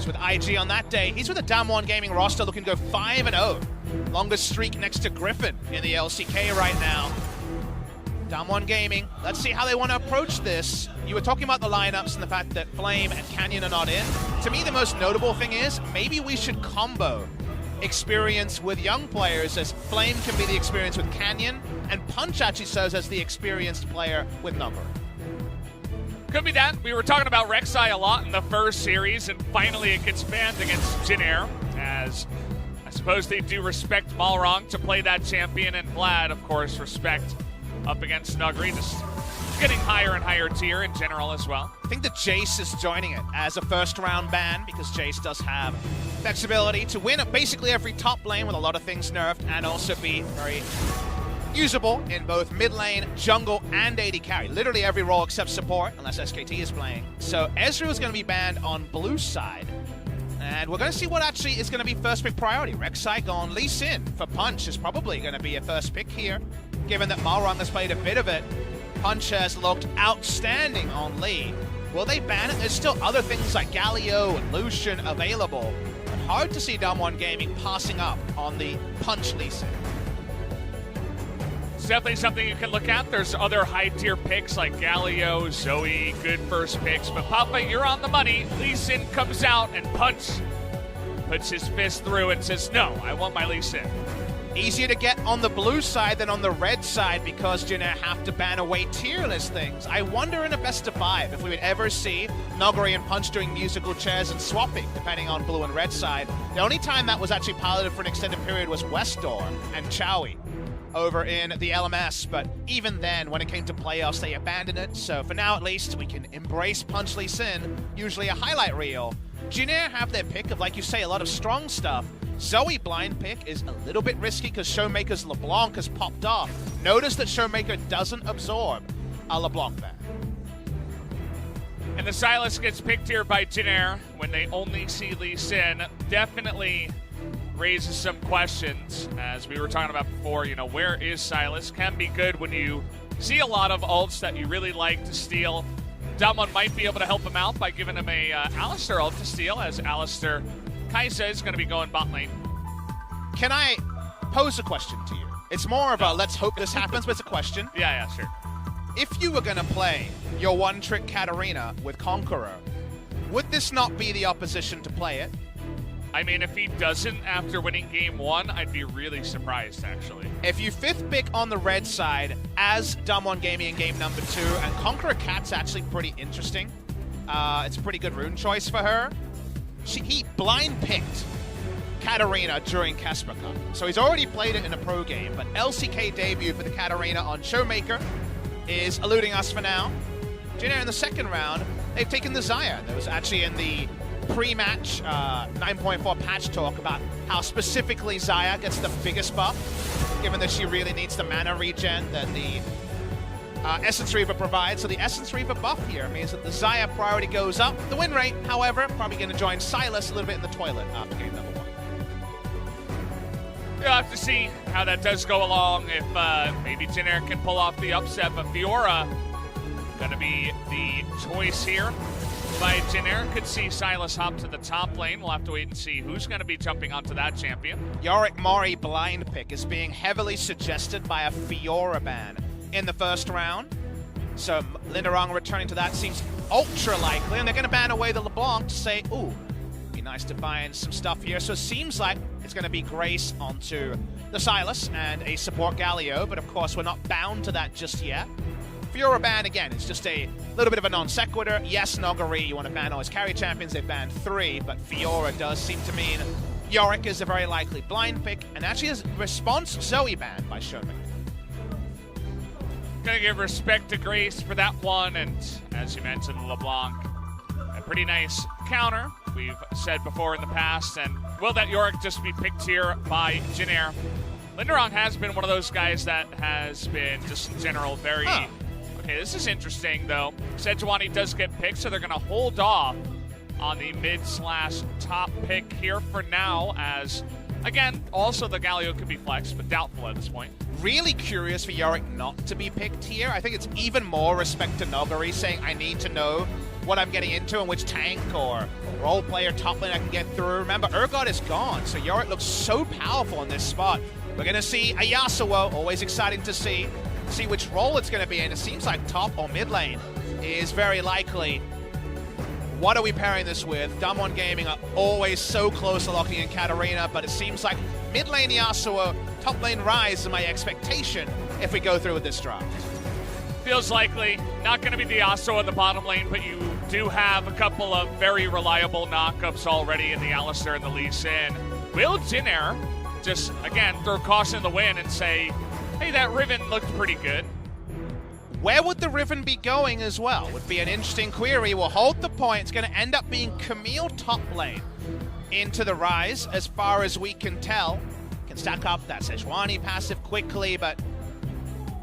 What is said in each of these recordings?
was with IG on that day. He's with the DAMWON Gaming roster looking to go 5-0. Longest streak next to Griffin in the LCK right now. DWG Gaming, let's see how they want to approach this. You were talking about the lineups and the fact that Flame and Canyon are not in. To me, the most notable thing is maybe we should combo experience with young players, as Flame can be the experience with Canyon, and Punch actually serves as the experienced player with Number. Could be that. We were talking about Rek'Sai a lot in the first series, and finally it gets banned against Jinair, as I suppose they do respect Malrong to play that champion, and Vlad, of course, respect up against Nuguri, just getting higher and higher tier in general as well. I think that Jace is joining it as a first-round ban, because Jace does have flexibility to win at basically every top lane with a lot of things nerfed, and also be very usable in both mid lane, jungle, and AD carry. Literally every role except support, unless SKT is playing. So Ezreal is going to be banned on blue side. And we're going to see what actually is going to be first pick priority. Rek'Sai gone. Lee Sin for Punch is probably going to be a first pick here, given that Malrong has played a bit of it. Punch has looked outstanding on Lee. Will they ban it? There's still other things like Galio and Lucian available. But hard to see DWG Gaming passing up on the Punch Lee Sin. It's definitely something you can look at. There's other high-tier picks like Galio, Zoe, good first picks. But Papa, you're on the money. Lee Sin comes out and Punch puts his fist through and says, no, I want my Lee Sin. Easier to get on the blue side than on the red side because Jinair have to ban away tier list things. I wonder in a best of 5 if we would ever see Nuguri and Punch doing musical chairs and swapping, depending on blue and red side. The only time that was actually piloted for an extended period was Westdoor and Chowie over in the LMS, but even then, when it came to playoffs, they abandoned it. So for now, at least, we can embrace Punch Lee Sin, usually a highlight reel. Jinair have their pick of, like you say, a lot of strong stuff. Zoe blind pick is a little bit risky because Showmaker's LeBlanc has popped off. Notice that Showmaker doesn't absorb a LeBlanc ban. And the Sylas gets picked here by Jinair when they only see Lee Sin. Definitely raises some questions, as we were talking about before. You know, where is Sylas? Can be good when you see a lot of ults that you really like to steal. DWG might be able to help him out by giving him a Alistar ult to steal, as Alistar Kai'Sa is going to be going bot lane. Can I pose a question to you? It's more of a let's hope this happens, but it's a question. Yeah, sure. If you were going to play your one-trick Katarina with Conqueror, would this not be the opposition to play it? I mean, if he doesn't after winning game 1, I'd be really surprised, actually. If you 5th pick on the red side as DWG Gaming in game number 2, and Conqueror Cat's actually pretty interesting. It's a pretty good rune choice for her. He blind picked Katarina during Casper Cup, so he's already played it in a pro game, but LCK debut for the Katarina on Showmaker is eluding us for now. Jinair in the second round, they've taken the Xayah. That was actually in the pre-match 9.4 patch talk about how specifically Xayah gets the biggest buff, given that she really needs the mana regen that the Essence Reaver provides. So the Essence Reaver buff here means that the Xayah priority goes up. The win rate, however, probably going to join Sylas a little bit in the toilet after game number 1. You'll have to see how that does go along, if maybe Jinair can pull off the upset, but Fiora going to be the choice here by Jinair. Could see Sylas hop to the top lane. We'll have to wait and see who's going to be jumping onto that champion. Yorick Mori blind pick is being heavily suggested by a Fiora ban in the first round. So Linderong returning to that seems ultra likely, and they're going to ban away the LeBlanc to say, ooh, be nice to find some stuff here. So it seems like it's going to be Grace onto the Sylas and a support Galio, but of course we're not bound to that just yet. Fiora ban, again, it's just a little bit of a non sequitur. Yes, Nuguri, you want to ban all his carry champions, they've banned 3, but Fiora does seem to mean Yorick is a very likely blind pick, and actually his response, Zoe banned by Showmaker. Gonna give respect to Grace for that one, and as you mentioned, LeBlanc, a pretty nice counter, we've said before in the past, and will that Yorick just be picked here by Jinair? Linderong has been one of those guys that has been, just in general, very... Okay, this is interesting, though. Sejuani does get picked, so they're going to hold off on the mid/top pick here for now, as, again, also the Galio could be flexed, but doubtful at this point. Really curious for Yorick not to be picked here. I think it's even more respect to Nuguri saying, I need to know what I'm getting into and which tank or role player top lane I can get through. Remember, Urgot is gone, so Yorick looks so powerful in this spot. We're going to see a Yasuo, always exciting to see which role it's going to be in. It seems like top or mid lane is very likely. What are we pairing this with? DWG Gaming are always so close to locking in Katarina, but it seems like mid lane Yasuo, top lane Ryze is my expectation if we go through with this draft. Feels likely. Not going to be the Yasuo in the bottom lane, but you do have a couple of very reliable knockups already in the Alistar and the Lee Sin. Will Jinair just, again, throw caution in the wind and say, hey, that Riven looked pretty good? Where would the Riven be going as well? Would be an interesting query. We'll hold the point. It's going to end up being Camille top lane into the Ryze, as far as we can tell. Can stack up that Sejuani passive quickly, but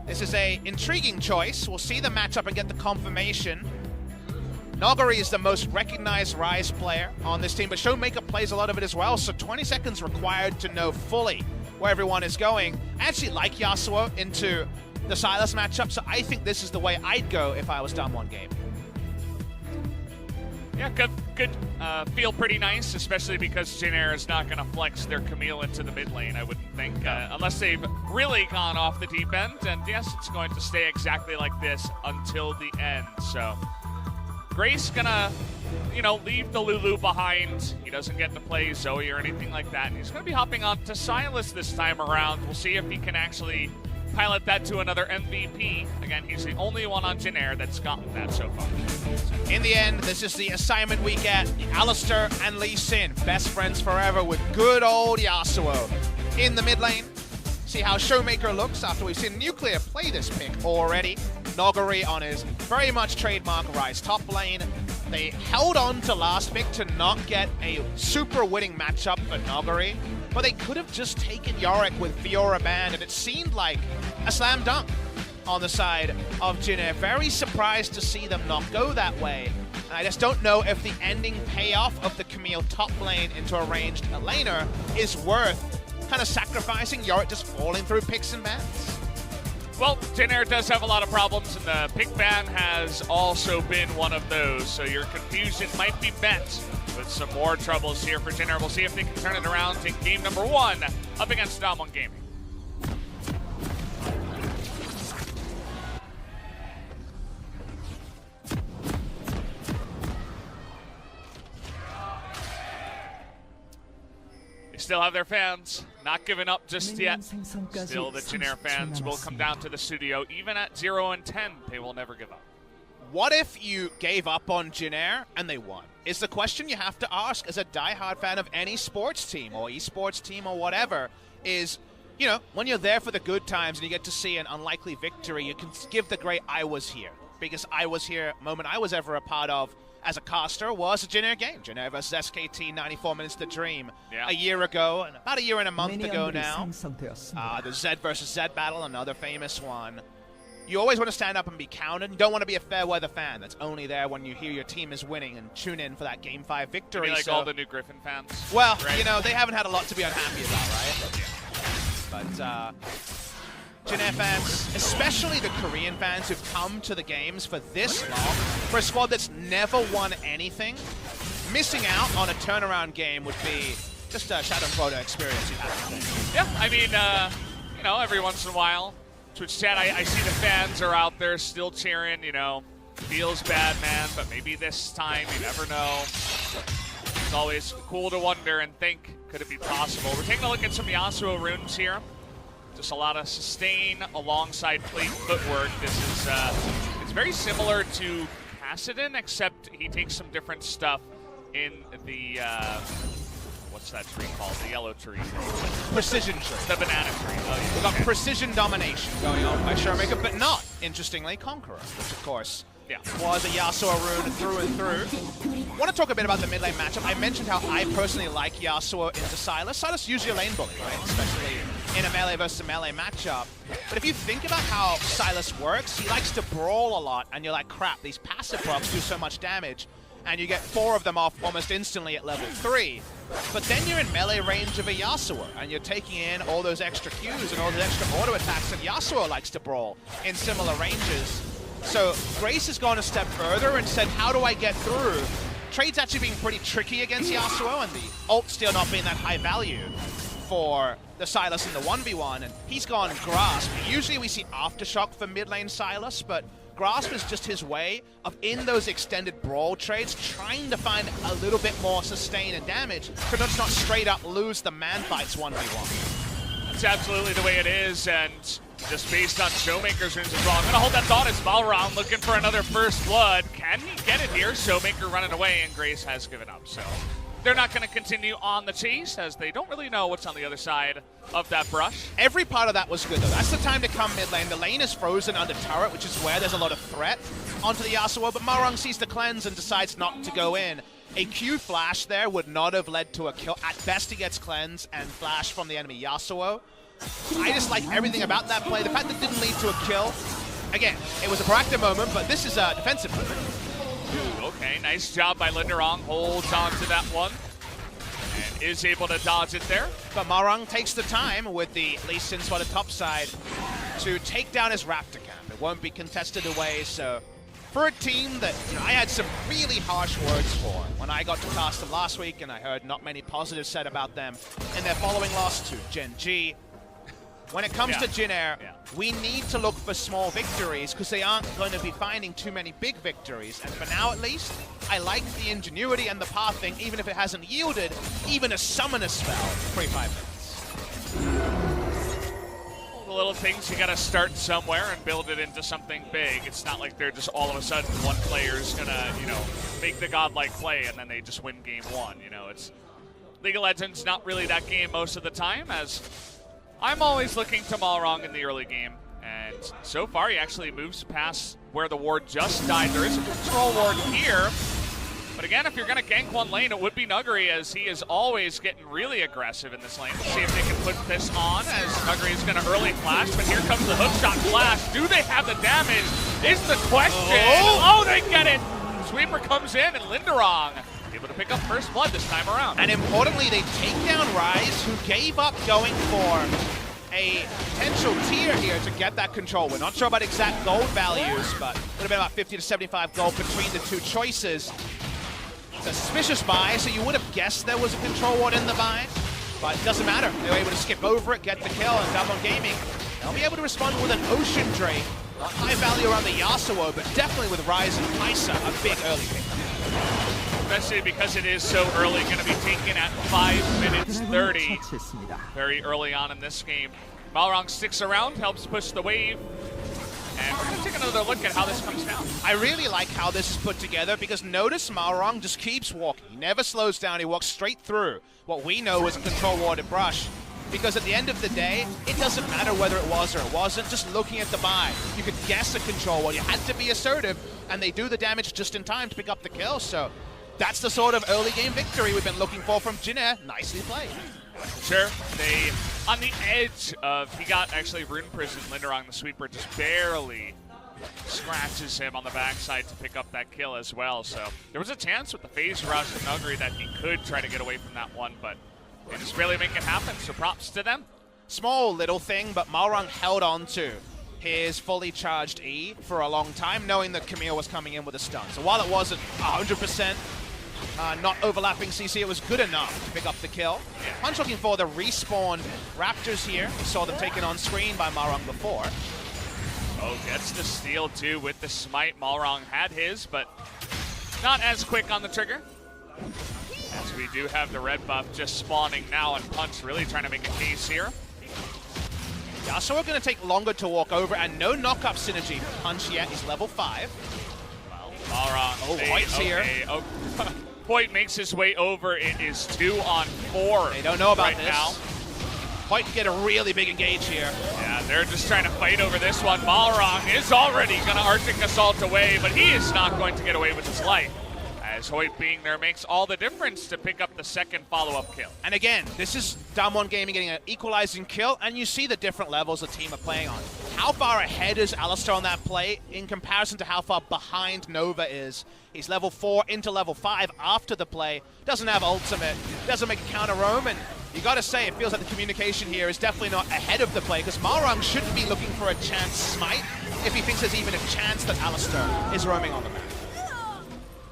this is a intriguing choice. We'll see the matchup and get the confirmation. Nogari is the most recognized Ryze player on this team, but Showmaker plays a lot of it as well, so 20 seconds required to know fully where everyone is going. I actually like Yasuo into the Sylas matchup, so I think this is the way I'd go if I was DWG Gaming. Yeah, could feel pretty nice, especially because Jinair is not going to flex their Camille into the mid lane, I wouldn't think, unless they've really gone off the deep end. And yes, it's going to stay exactly like this until the end. So Grace gonna, leave the Lulu behind. He doesn't get to play Zoe or anything like that. And he's going to be hopping on to Sylas this time around. We'll see if he can actually pilot that to another MVP. Again, he's the only one on Jinair that's gotten that so far. In the end, this is the assignment we get. Alistar and Lee Sin, best friends forever with good old Yasuo in the mid lane. See how Showmaker looks after we've seen Nuclear play this pick already. Nogari on his very much trademark Ryze top lane. They held on to last pick to not get a super winning matchup for Nogari, but they could have just taken Yorick with Fiora banned, and it seemed like a slam dunk on the side of Jinair. Very surprised to see them not go that way. And I just don't know if the ending payoff of the Camille top lane into a ranged laner is worth kind of sacrificing Yorick just falling through picks and bans. Well, Jinair does have a lot of problems, and the pick ban has also been one of those, so your confusion might be met with some more troubles here for Jinair. We'll see if they can turn it around, take game number 1 up against DWG Gaming. Still have their fans, not giving up just yet. Still, the Jinair fans will come down to the studio. Even at 0-10, they will never give up. What if you gave up on Jinair and they won? Is the question you have to ask as a diehard fan of any sports team or esports team or whatever is, when you're there for the good times and you get to see an unlikely victory, you can give the great "I was here." Because I was here moment I was ever a part of as a caster was a Jinair game. Jinair versus SKT, 94 Minutes to Dream. Yeah. A year ago, and about a year and a month ago now. The Zed versus Zed battle, another famous one. You always want to stand up and be counted. You don't want to be a fair weather fan that's only there when you hear your team is winning and tune in for that Game 5 victory. Like all the new Griffin fans. Well, right? They haven't had a lot to be unhappy about, right? But Jinair fans, especially the Korean fans who've come to the games for this long, for a squad that's never won anything, missing out on a turnaround game would be just a shadow quota experience you'd have today. Yeah, I mean, every once in a while, Twitch chat, I see the fans are out there still cheering, feels bad, man, but maybe this time, you never know. It's always cool to wonder and think, could it be possible? We're taking a look at some Yasuo runes here. Just a lot of sustain alongside plate footwork. This is it's very similar to Kassadin, except he takes some different stuff in the what's that tree called? The yellow tree. Precision tree. The banana tree. Oh, yeah. We've got precision domination going on by Showmaker, but not, interestingly, Conqueror, which of course was a Yasuo rune through and through. I want to talk a bit about the mid lane matchup. I mentioned how I personally like Yasuo into Sylas. Sylas usually a lane bully, right? Especially in a melee versus melee matchup. But if you think about how Sylas works, he likes to brawl a lot, and you're like, crap, these passive procs do so much damage, and you get 4 of them off almost instantly at level 3. But then you're in melee range of a Yasuo, and you're taking in all those extra Qs and all those extra auto attacks, and Yasuo likes to brawl in similar ranges. So Grace has gone a step further and said, how do I get through? Trade's actually being pretty tricky against Yasuo, and the ult still not being that high value for the Sylas in the 1v1, and he's gone Grasp. Usually we see Aftershock for mid lane Sylas, but Grasp is just his way of, in those extended brawl trades, trying to find a little bit more sustain and damage to just not straight up lose the man fights 1v1. That's absolutely the way it is, and just based on Showmaker's runes as well. I'm going to hold that thought as Balron looking for another first blood. Can he get it here? Showmaker running away, and Grace has given up. So they're not going to continue on the chase, as they don't really know what's on the other side of that brush. Every part of that was good, though. That's the time to come mid lane. The lane is frozen under turret, which is where there's a lot of threat onto the Yasuo, but Malrung sees the cleanse and decides not to go in. A Q flash there would not have led to a kill. At best, he gets cleanse and flash from the enemy Yasuo. I just like everything about that play. The fact that it didn't lead to a kill. Again, it was a proactive moment, but this is a defensive moment. Okay, nice job by Linderong. Holds on to that one and is able to dodge it there. But Malrung takes the time with the Lee Sin spotted top side to take down his Raptor camp. It won't be contested away, so for a team that I had some really harsh words for when I got to cast them last week, and I heard not many positives said about them in their following loss to Gen G. When it comes to Jin Air, we need to look for small victories because they aren't going to be finding too many big victories. And for now, at least, I like the ingenuity and the pathing, even if it hasn't yielded even a summoner spell for 5 minutes. The little things, you got to start somewhere and build it into something big. It's not like they're just all of a sudden one player's going to, make the godlike play and then they just win game one. It's League of Legends, not really that game most of the time, as I'm always looking to Malrong in the early game, and so far he actually moves past where the ward just died. There is a control ward here, but again, if you're going to gank one lane, it would be Nuggery, as he is always getting really aggressive in this lane. Let's see if they can put this on, as Nuggery is going to early flash, but here comes the hookshot flash. Do they have the damage is the question. Oh, they get it! Sweeper comes in, and Linderong able to pick up first blood this time around. And importantly, they take down Rise, who gave up going for a potential tier here to get that control. We're not sure about exact gold values, but it would have been about 50 to 75 gold between the two choices. It's a suspicious buy, so you would have guessed there was a control ward in the buy, but it doesn't matter. They were able to skip over it, get the kill, and DWG Gaming, they'll be able to respond with an Ocean Drake. Not high value around the Yasuo, but definitely with Rise and Kaisa, a big early pick. Especially because it is so early, going to be taken at 5 minutes 30. Very early on in this game. Malrong sticks around, helps push the wave. And we're going to take another look at how this comes down. I really like how this is put together, because notice Malrong just keeps walking. He never slows down, he walks straight through what we know is a control warded brush. Because at the end of the day, it doesn't matter whether it was or it wasn't, just looking at the buy. You could guess a control ward, you had to be assertive, and they do the damage just in time to pick up the kill, so that's the sort of early game victory we've been looking for from Jin Air. Nicely played. Sure, they, on the edge of, he got actually Rune Prison, Linderong the sweeper just barely scratches him on the backside to pick up that kill as well. So there was a chance with the phase rush from Nuggery that he could try to get away from that one, but they just barely make it happen, so props to them. Small little thing, but Malrong held on to his fully charged E for a long time, knowing that Camille was coming in with a stun. So while it wasn't 100% not overlapping CC, it was good enough to pick up the kill. Punch looking for the respawned Raptors here. We saw them taken on screen by Malrong before. Oh, gets the steal too with the smite. Malrong had his, but not as quick on the trigger. As we do have the red buff just spawning now, and Punch really trying to make a case here. Yasuo going to take longer to walk over, and no knock-up synergy for Punch yet. He's level 5. Well, Malrong. Oh, Hoyt's here. Oh, Hoyt makes his way over. It is 2 on 4. They don't know about this. Now. Hoyt can get a really big engage here. Yeah, they're just trying to fight over this one. Malrong is already going to Arctic Assault away, but he is not going to get away with his life. As Hoyt being there makes all the difference to pick up the second follow-up kill. And again, this is DWG Gaming getting an equalizing kill, and you see the different levels the team are playing on. How far ahead is Alistar on that play in comparison to how far behind Nova is? He's level 4 into level 5 after the play. Doesn't have ultimate, doesn't make a counter roam, and you gotta say, it feels like the communication here is definitely not ahead of the play, because Malrong shouldn't be looking for a chance smite. if he thinks there's even a chance that Alistar is roaming on the map.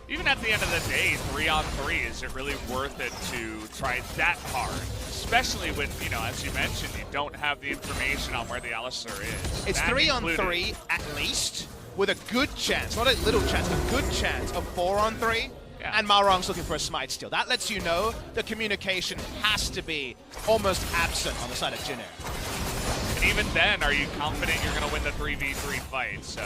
Even at the end of the day, 3-on-3, is it really worth it to try that hard? Especially when, you know, as you mentioned, you don't have the information on where the Alistar is. It's 3-on-3 at least, with a good chance, not a little chance, a good chance of 4-on-3. Yeah. And Malrong's looking for a smite steal. That lets you know the communication has to be almost absent on the side of Jin Air. And even then, are you confident you're going to win the 3v3 fight? So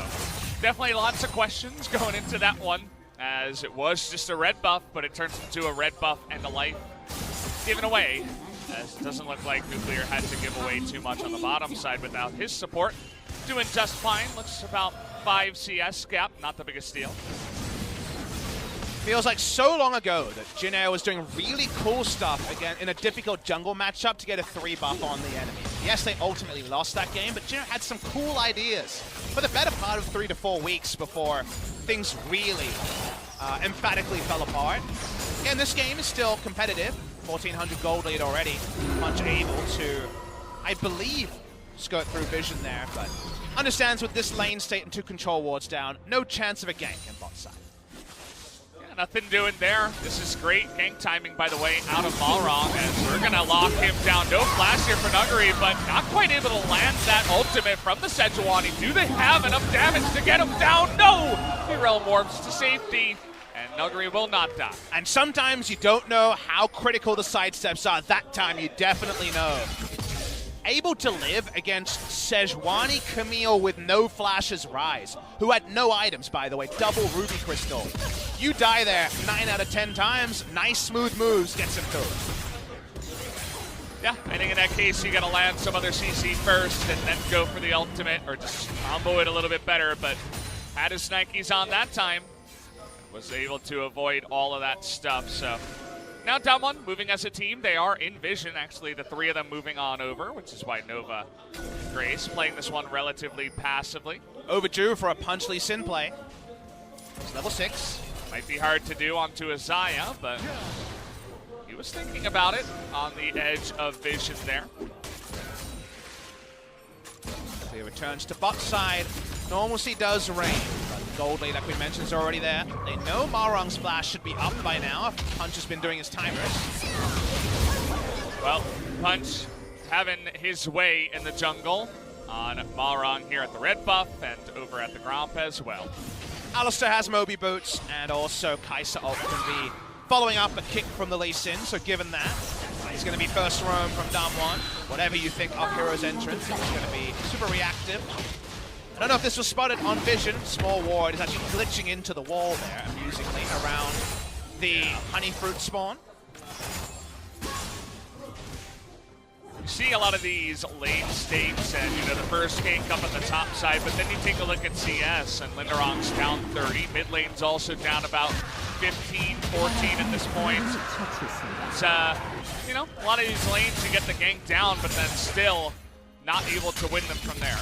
definitely lots of questions going into that one, as it was just a red buff, but it turns into a red buff and a life given away, as it doesn't look like Nuclear had to give away too much on the bottom side without his support. Doing just fine, looks about 5 CS gap, not the biggest deal. Feels like so long ago that Jin Air was doing really cool stuff again in a difficult jungle matchup to get a 3 buff on the enemy. Yes, they ultimately lost that game, but Jin Air had some cool ideas for the better part of 3 to 4 weeks before things really emphatically fell apart. Again, this game is still competitive. 1,400 gold lead already. Punch able to, I believe, skirt through vision there, but understands with this lane state and 2 control wards down, no chance of a gank in bot side. Nothing doing there. This is great gank timing, by the way, out of Malrong, as we're going to lock him down. No flash here for Nuguri, but not quite able to land that ultimate from the Sejuani. Do they have enough damage to get him down? No! He realm warps to safety, and Nuguri will not die. And sometimes you don't know how critical the sidesteps are. That time you definitely know. Able to live against Sejuani Camille with no flashes Rise, who had no items, by the way, double Ruby Crystal. You die there 9 out of 10 times, nice smooth moves gets him through. Yeah, I think in that case you gotta land some other CC first and then go for the ultimate, or just combo it a little bit better, but had his Nikes on that time. Was able to avoid all of that stuff, so. Now DWG moving as a team. They are in vision, actually, the 3 of them moving on over, which is why Nova Grace playing this one relatively passively. Overdue for a Punch Lee Sin play. It's level 6. Might be hard to do onto Isaiah, but he was thinking about it on the edge of vision there. He returns to bot side. Normalcy does reign, but the gold lead, like we mentioned, is already there. They know Malrong's flash should be up by now. Punch has been doing his timers. Well, Punch having his way in the jungle on Malrong here at the red buff and over at the Gromp as well. Alistar has Moby Boots, and also Kai'Sa ult can be following up a kick from the Lee Sin, so given that, he's going to be first roam from DAMWON. Whatever you think of Hero's entrance, it's going to be super reactive. I don't know if this was spotted on vision. Small ward is actually glitching into the wall there, amusingly, around the honey fruit spawn. You see a lot of these late states and, you know, the first gank up on the top side, but then you take a look at CS and Linderong's down 30. Mid lane's also down about 15, 14 at this point. It's, you know, a lot of these lanes you get the gank down, but then still not able to win them from there.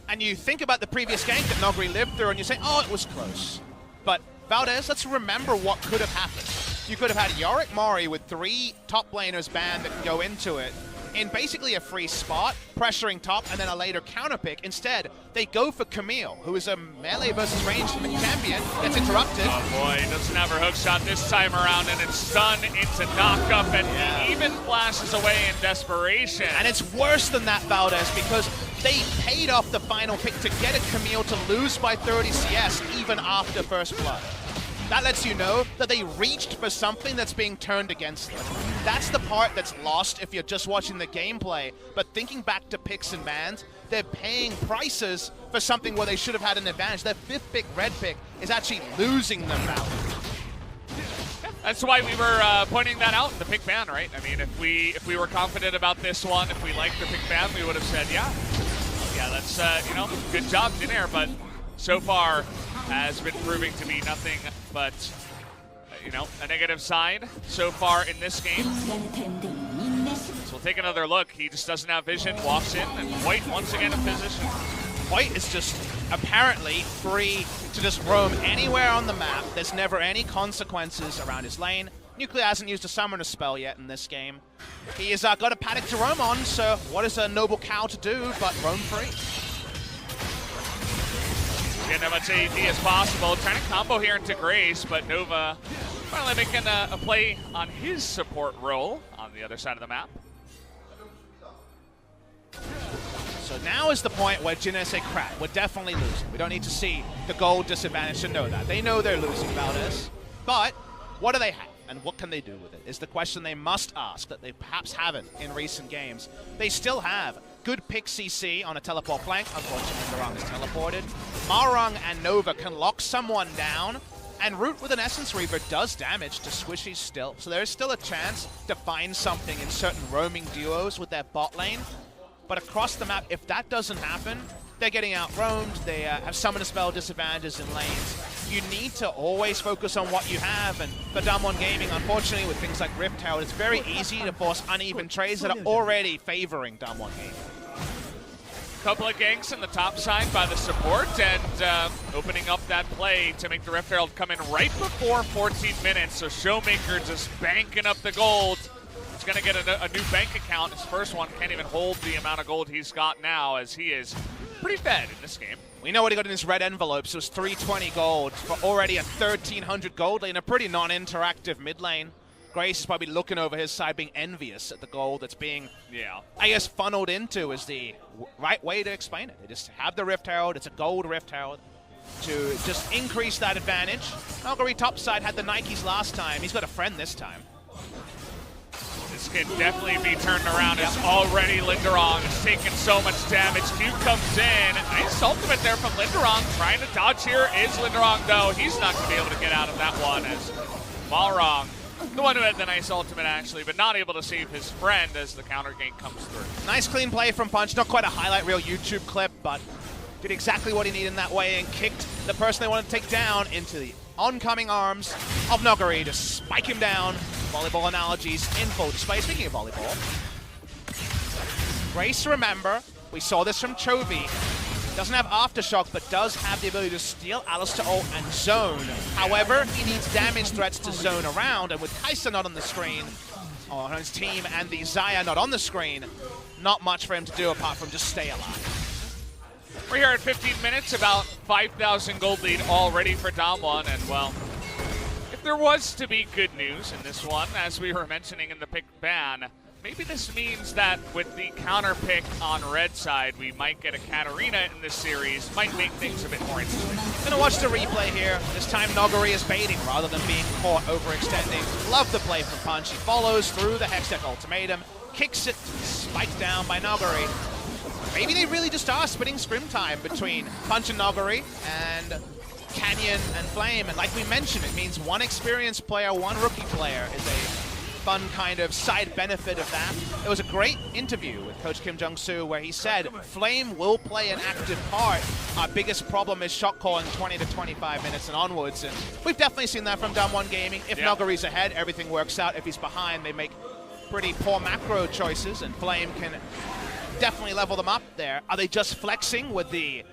And you think about the previous gank that Nuguri lived through and you say, oh, it was close. But Valdez, let's remember what could have happened. You could have had Yorick Mori with 3 top laners banned that can go into it in basically a free spot, pressuring top, and then a later counter pick. Instead, they go for Camille, who is a melee versus ranged champion, gets interrupted. Oh boy, he doesn't have her hook shot this time around, and it's stunned into knock-up, and he even flashes away in desperation. And it's worse than that, Valdez, because they paid off the final pick to get a Camille to lose by 30 CS even after first blood. That lets you know that they reached for something that's being turned against them. That's the part that's lost if you're just watching the gameplay. But thinking back to picks and bans, they're paying prices for something where they should have had an advantage. Their 5th pick, red pick, is actually losing them value. That's why we were pointing that out in the pick ban, right? I mean, if we were confident about this one, if we liked the pick ban, we would have said, yeah, that's, you know, good job, Jin Air, but so far has been proving to be nothing but, you know, a negative side so far in this game. So we'll take another look. He just doesn't have vision, walks in, and White once again in position. White is just apparently free to just roam anywhere on the map. There's never any consequences around his lane. Nuclear hasn't used a summoner spell yet in this game. He has got a paddock to roam on, so what is a noble cow to do but roam free? Getting as much AD as possible. Trying to combo here into Grace, but Nova finally making a play on his support role on the other side of the map. So now is the point where Jin say, crap, we're definitely losing. We don't need to see the gold disadvantage to know that. They know they're losing Valdez. But what do they have? And what can they do with it is the question they must ask that they perhaps haven't in recent games. They still have good pick CC on a teleport flank. Unfortunately, Marang is teleported. Marang and Nova can lock someone down, and Root with an Essence Reaver does damage to Squishy still. So there's still a chance to find something in certain roaming duos with their bot lane. But across the map, if that doesn't happen, they're getting out-roamed. They have summon a spell disadvantages in lanes. You need to always focus on what you have, and for DWG Gaming, unfortunately, with things like Rift Herald, it's very easy to force uneven trades that are already favoring DWG Gaming. Couple of ganks in the top side by the support, and opening up that play to make the Rift Herald come in right before 14 minutes, so Showmaker just banking up the gold. He's going to get a new bank account. His first one can't even hold the amount of gold he's got now, as he is pretty fed in this game. We know what he got in his red envelope, so it's 320 gold for already a 1,300 gold lane, a pretty non-interactive mid lane. Grace is probably looking over his side, being envious at the gold that's being, I guess, funneled into is the right way to explain it. They just have the Rift Herald. It's a gold Rift Herald to just increase that advantage. Valkyrie topside had the Nikes last time. He's got a friend this time. This can definitely be turned around as already Linderong is taking so much damage. Q comes in. Nice ultimate there from Linderong. Trying to dodge here is Linderong, though. He's not going to be able to get out of that one, as Balrog, the one who had the nice ultimate, actually, but not able to save his friend as the counter gank comes through. Nice clean play from Punch. Not quite a highlight reel YouTube clip, but did exactly what he needed in that way and kicked the person they wanted to take down into the oncoming arms of Noguri to spike him down. Volleyball analogies in full display. Speaking of volleyball, Grace, remember, we saw this from Chovy. Doesn't have Aftershock, but does have the ability to steal Alistair ult and zone. However, he needs damage threats to zone around, and with Kai'Sa not on the screen, on his team, and the Xayah not on the screen, not much for him to do apart from just stay alive. We're here at 15 minutes, about 5,000 gold lead already for DAMWON, and well, if there was to be good news in this one, as we were mentioning in the pick ban, maybe this means that with the counter pick on red side, we might get a Katarina in this series, might make things a bit more interesting. Gonna watch the replay here. This time Noguri is baiting rather than being caught overextending. Love the play from Punch. He follows through the Hextech ultimatum, kicks it, spiked down by Noguri. Maybe they really just are splitting scrim time between Punch and Noguri and Canyon and Flame. And like we mentioned, it means one experienced player, one rookie player is a fun kind of side benefit of that. It was a great interview with Coach Kim Jung-soo where he said Flame will play an active part. Our biggest problem is shot calling 20 to 25 minutes and onwards, and we've definitely seen that from DWG Gaming. If Noguri's ahead, everything works out. If he's behind, they make pretty poor macro choices, and Flame can definitely level them up there. Are they just flexing with the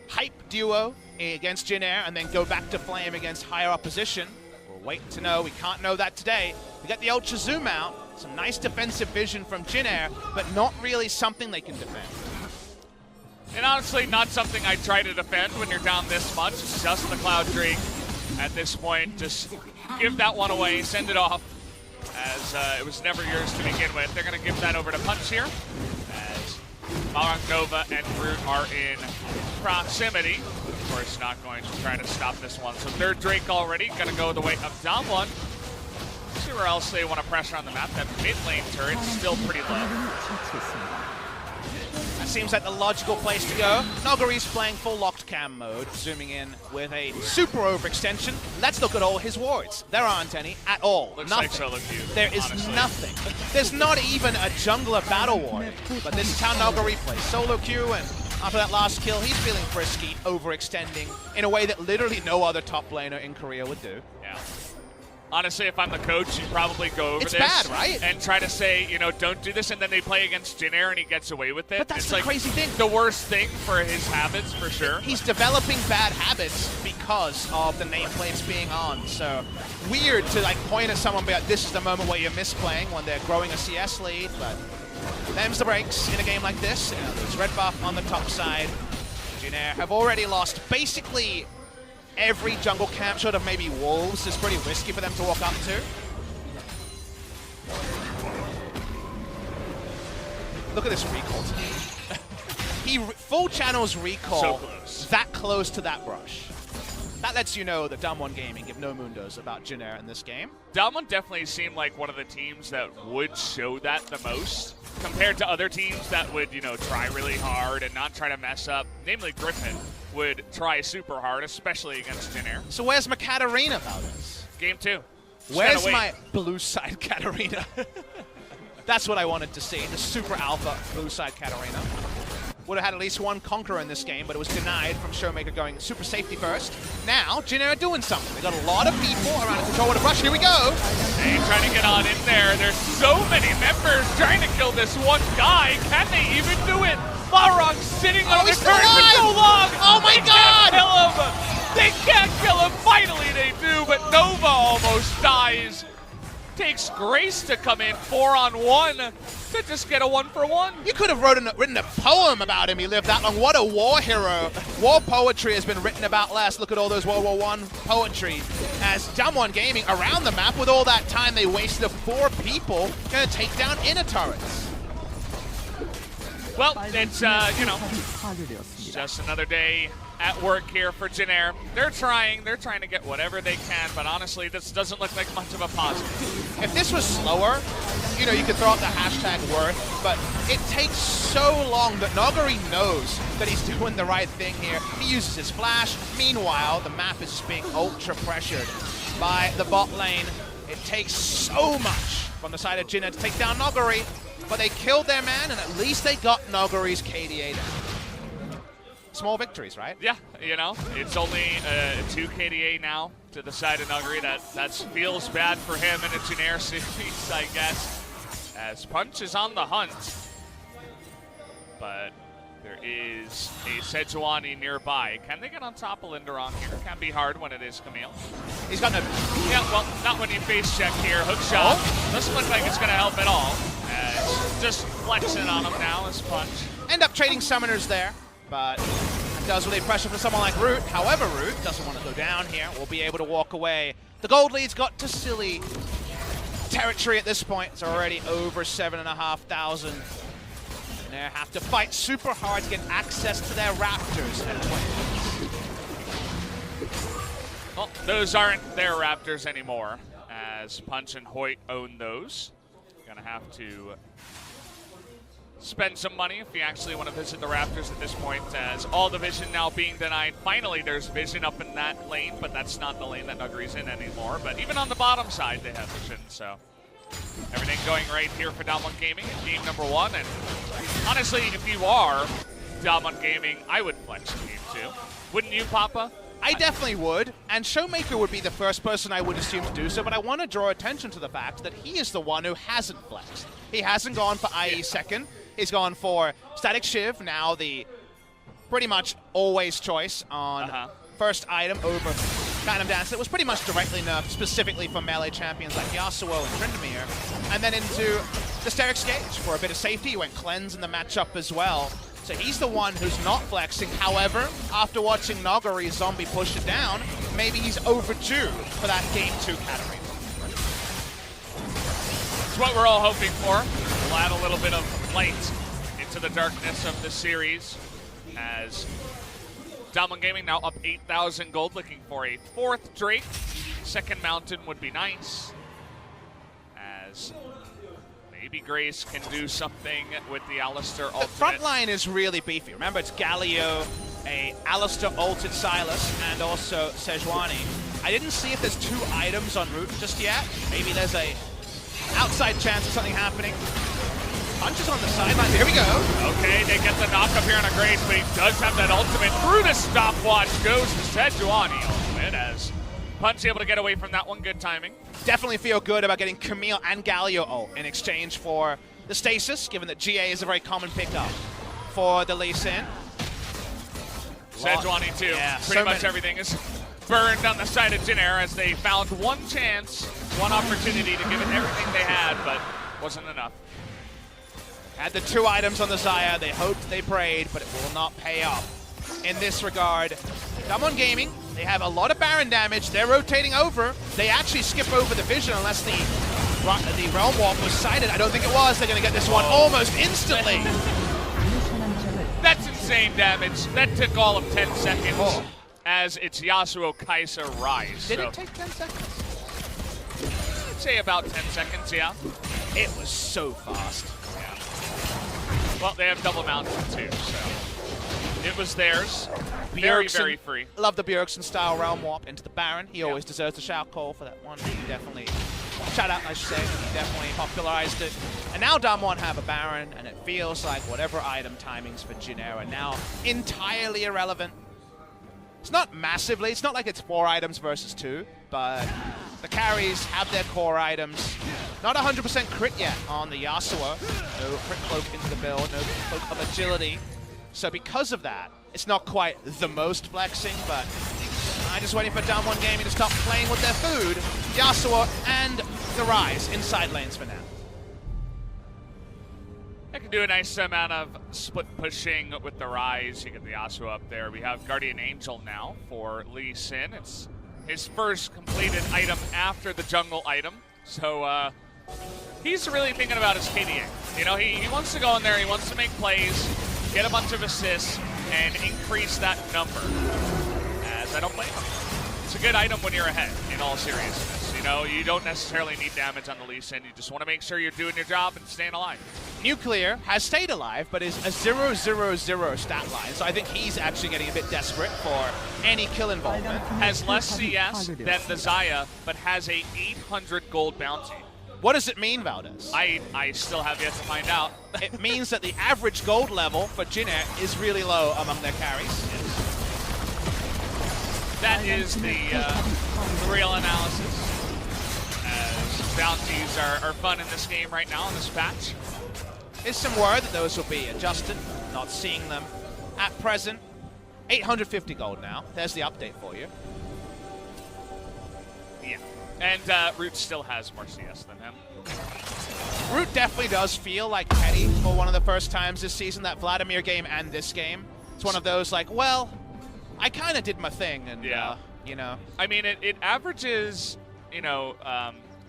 hype duo against Jin Air and then go back to Flame against higher opposition? We'll wait to know. We can't know that today. We got the Ultra Zoom out, some nice defensive vision from Jin Air, but not really something they can defend. And honestly, not something I try to defend when you're down this much. It's just the Cloud Drake at this point. Just give that one away, send it off, as it was never yours to begin with. They're going to give that over to Punch here, as Balrog, Nova, and Root are in proximity. Of course, not going to try to stop this one. So third Drake already, going to go the way of DWG. See where else they want to pressure on the map. That mid lane turret's still pretty low. That seems like the logical place to go. Noguri's playing full locked cam mode, zooming in with a super overextension. Let's look at all his wards. There aren't any at all. Looks nothing. like solo queue. There is honestly. nothing. There's not even a jungler battle ward. But this is how Noguri plays. Solo queue, and after that last kill, he's feeling frisky, overextending in a way that literally no other top laner in Korea would do. Yeah. Honestly, if I'm the coach, you'd probably go over It's this bad, right? and try to say, you know, don't do this, and then they play against Jin Air and he gets away with it. But that's it's the like crazy thing. The worst thing for his habits, for sure. He's developing bad habits because of the nameplates being on. So weird to like point at someone and be like, this is the moment where you're misplaying when they're growing a CS lead, but them's the breaks in a game like this. You know, there's red buff on the top side. Jin have already lost basically every jungle camp, short of maybe Wolves. Is pretty risky for them to walk up to. Look at this recall team. He full channels recall So close. that close to that brush. That lets you know that DAMWON Gaming give no mundos about Jin in this game. DWG definitely seemed like one of the teams that would show that the most compared to other teams that would, you know, try really hard and not try to mess up. Namely, Griffin would try super hard, especially against Jin. So where's my Katarina about this? Game 2. Just Where's gotta wait. my blue side Katarina? That's what I wanted to see, the super alpha blue side Katarina. Would have had at least one Conqueror in this game, but it was denied from Showmaker going super safety first. Now, Jin are doing something. They got a lot of people around to control with a brush. Here we go. They trying to get on in there. There's so many members trying to kill this one guy. Can they even do it? Balrog sitting on the he's still turret for alive! so long. Oh my God! Can't kill him. They can't kill him. Finally they do, but Nova almost dies. Takes Grace to come in 4-on-1 to just get a 1-for-1. You could have written a poem about him. He lived that long. What a war hero. War poetry has been written about less. Look at all those World War I poetry. As DWG Gaming around the map with all that time they wasted of 4 people going to take down inner turrets. Well, it's, you know, just another day at work here for Jin. They're trying to get whatever they can, but honestly, this doesn't look like much of a positive. If this was slower, you know, you could throw out the hashtag worth, but it takes so long that Nogari knows that he's doing the right thing here. He uses his flash. Meanwhile, the map is just being ultra pressured by the bot lane. It takes so much from the side of Jin to take down Nogari, but they killed their man, and at least they got Nogari's KDA down. Small victories, right? Yeah, you know, it's only 2 KDA now to the side of Nuggery. That feels bad for him in a Jin series, I guess, as Punch is on the hunt. But there is a Sejuani nearby. Can they get on top of Linderon here? Can be hard when it is Camille. He's got no... Yeah, well, not when you face check here. Hook shot. Doesn't look like it's going to help at all. Just flexing on him now as Punch. End up trading summoners there, but it does really pressure for someone like Root. However, Root doesn't want to go down here. Will be able to walk away. The gold lead's got to silly territory at this point. It's already over 7,500. They have to fight super hard to get access to their Raptors at 20. Well, those aren't their Raptors anymore, as Punch and Hoyt own those. Gonna have to spend some money if you actually want to visit the Raptors at this point, as all the vision now being denied. Finally, there's vision up in that lane, but that's not the lane that Nuggery's in anymore. But even on the bottom side, they have vision, so everything going right here for DWG Gaming in game number 1. And honestly, if you are DWG Gaming, I would flex in game 2. Wouldn't you, Papa? I definitely would, and Showmaker would be the first person I would assume to do so, but I want to draw attention to the fact that he is the one who hasn't flexed. He hasn't gone for IE second. He's gone for Static Shiv, now the pretty much always choice on first item over Phantom Dance. It was pretty much directly nerfed specifically for melee champions like Yasuo and Tryndamere. And then into the Sterix Gauge for a bit of safety. He went Cleanse in the matchup as well. So he's the one who's not flexing. However, after watching Nogari's zombie push it down, maybe he's overdue for that game 2 category. It's what we're all hoping for. We'll add a little bit of light into the darkness of the series, as DWG Gaming now up 8,000 gold, looking for a 4th Drake. 2nd Mountain would be nice, as maybe Grace can do something with the Alistar ultimate. The front line is really beefy. Remember, it's Galio, a Alistar ulted Sylas, and also Sejuani. I didn't see if there's 2 items en route just yet. Maybe there's a outside chance of something happening. Punch is on the sidelines. Here we go. Okay, they get the knock up here on a Grace, but he does have that ultimate through the stopwatch. Goes to Sejuani ultimate, as Punch able to get away from that one. Good timing. Definitely feel good about getting Camille and Galio ult in exchange for the stasis, given that GA is a very common pickup for the Lee Sin. Sejuani too. Yeah, Pretty much everything is burned on the side of Jin as they found one chance, one opportunity to give it everything they had, but wasn't enough. Had the 2 items on the Xayah. They hoped, they prayed, but it will not pay off. in this regard. DWG Gaming, they have a lot of Baron damage. They're rotating over. They actually skip over the vision unless the Realm Warp was sighted. I don't think it was. They're going to get this one almost instantly. That's insane damage. That took all of 10 seconds as it's Yasuo Kai'Sa Rise. Did it take 10 seconds? I'd say about 10 seconds, yeah. It was so fast. Yeah. Well, they have double mountain too, so it was theirs. Very, very free. Love the Bjergsen style Realm Warp into the Baron. He always deserves a shout call for that one. He definitely, shout out I should say, he definitely popularized it. And now DWG have a Baron, and it feels like whatever item timings for Jin are now entirely irrelevant. It's not massively, it's not like it's 4 items versus 2, but the carries have their core items. Not 100% crit yet on the Yasuo. No crit cloak into the build, no cloak of agility. So because of that, it's not quite the most flexing, but I'm just waiting for DWG Gaming to stop playing with their food. Yasuo and the Rise inside lanes for now. I can do a nice amount of split pushing with the Rise. You get the Yasuo up there. We have Guardian Angel now for Lee Sin. It's his first completed item after the jungle item. So he's really thinking about his KDA. You know, he wants to go in there, he wants to make plays, get a bunch of assists, and increase that number. As I don't blame him. It's a good item when you're ahead, in all seriousness. You know, you don't necessarily need damage on the Lee Sin. You just want to make sure you're doing your job and staying alive. Nuclear has stayed alive, but is a 0-0-0 stat line, so I think he's actually getting a bit desperate for any kill involvement. Has less CS than the Xayah, but has a 800 gold bounty. What does it mean, Valdez? I still have yet to find out. It means that the average gold level for Jin is really low among their carries. That is the real analysis. As bounties are fun in this game right now in this patch. There's some word that those will be adjusted. Not seeing them at present. 850 gold now. There's the update for you. Yeah. And Root still has more CS than him. Root definitely does feel like petty for one of the first times this season. That Vladimir game and this game. It's one of those like, well, I kind of did my thing, and you know. I mean, it averages, you know,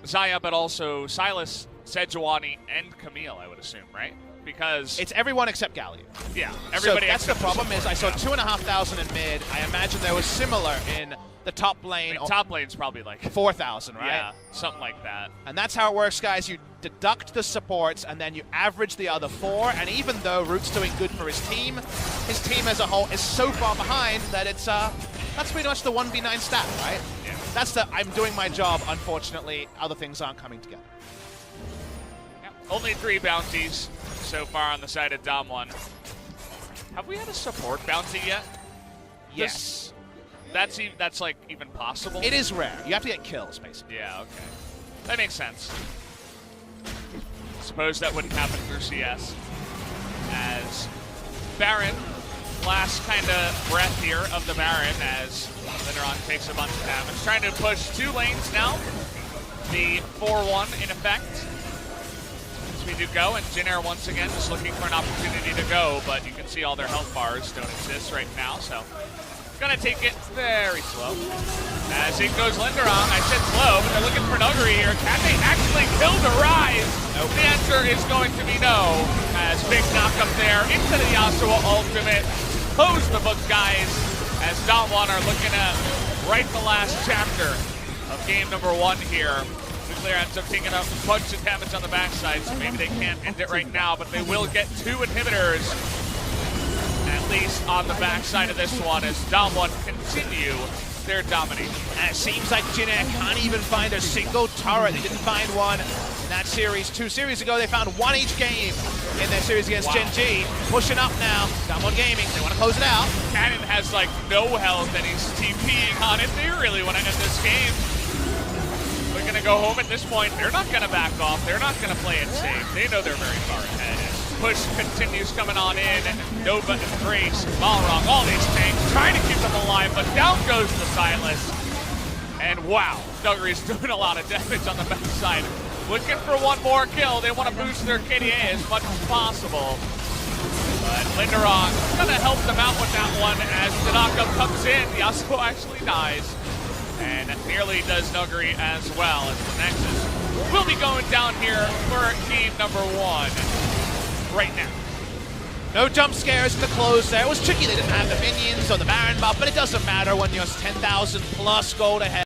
Xayah, but also Sylas, Sejuani, and Camille, I would assume, right? Because it's everyone except Galio. Yeah, everybody. So that's the problem. Is I saw 2,500 in mid. I imagine there was similar in the top lane. I mean, top lane's probably like 4,000, right? Yeah, something like that. And that's how it works, guys. You deduct the supports, and then you average the other 4. And even though Root's doing good for his team as a whole is so far behind that it's that's pretty much the 1v9 stat, right? Yeah. That's the I'm doing my job. Unfortunately, other things aren't coming together. Yeah. Only 3 bounties so far on the side of DAMWON. Have we had a support bounty yet? Yes. That's like even possible? It is rare. You have to get kills, basically. Yeah, okay. That makes sense. Suppose that wouldn't happen through CS. As Baron, last kind of breath here of the Baron as Linderon takes a bunch of damage. Trying to push 2 lanes now. The 4-1 in effect. As we do go, and Jin once again just looking for an opportunity to go, but you can see all their health bars don't exist right now, so gonna take it very slow. As it goes Linderon, I said slow, but they're looking for Nuggery here. Can they actually kill the Rise? Nope. The answer is going to be no. As big knock up there into the Yasuo ultimate. Close the book, guys, as DWG are looking to write the last chapter of game number 1 here. Nuclear ends up taking a bunch of damage on the backside, so maybe they can't end it right now, but they will get 2 inhibitors. At least on the backside of this one, as DWG continue their domination. And it seems like Jin can't even find a single turret. They didn't find one in that series. 2 series ago, they found 1 each game in their series against Gen G. Pushing up now. DWG Gaming, they want to close it out. Cannon has like no health, and he's TPing on it. They really want to end this game. They're going to go home at this point. They're not going to back off. They're not going to play it safe. They know they're very far ahead. Push continues coming on in. Nova and Grace, Balrog, all these tanks trying to keep them alive, but down goes the Sylas. And wow, Nuggery's doing a lot of damage on the backside. Looking for one more kill. They want to boost their KDA as much as possible. But Linderong gonna help them out with that one as Tanaka comes in. Yasuo actually dies. And nearly does Nuguri as well, as the Nexus will be going down here for game number 1 right now. No jump scares in the close there. It was tricky they didn't have the minions or the Baron buff, but it doesn't matter when you're 10,000 plus gold ahead.